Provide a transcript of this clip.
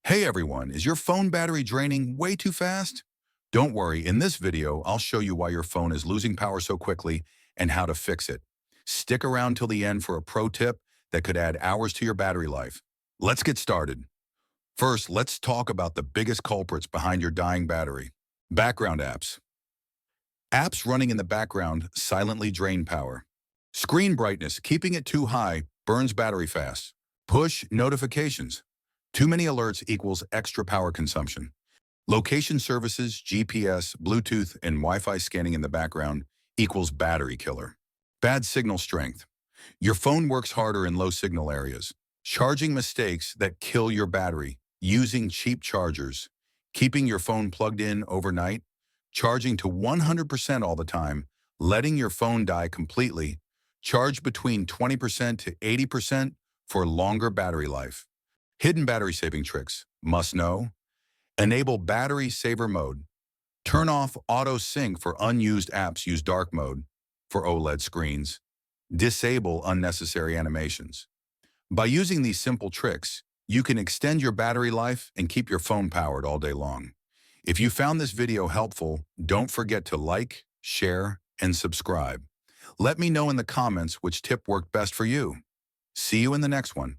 Hey everyone, is your phone battery draining way too fast? Don't worry, in this video, I'll show you why your phone is losing power so quickly and how to fix it. Stick around till the end for a pro tip that could add hours to your battery life. Let's get started. First, let's talk about the biggest culprits behind your dying battery. Background apps. Apps running in the background silently drain power. Screen brightness, keeping it too high, burns battery fast. Push notifications. Too many alerts equals extra power consumption. Location services, GPS, Bluetooth, and Wi-Fi scanning in the background equals battery killer. Bad signal strength. Your phone works harder in low signal areas. Charging mistakes that kill your battery. Using cheap chargers. Keeping your phone plugged in overnight. Charging to 100% all the time. Letting your phone die completely. Charge between 20% to 80% for longer battery life. Hidden battery saving tricks. Must know. Enable battery saver mode. Turn off auto sync for unused apps. Use dark mode for OLED screens. Disable unnecessary animations. By using these simple tricks, you can extend your battery life and keep your phone powered all day long. If you found this video helpful, don't forget to like, share, and subscribe. Let me know in the comments which tip worked best for you. See you in the next one.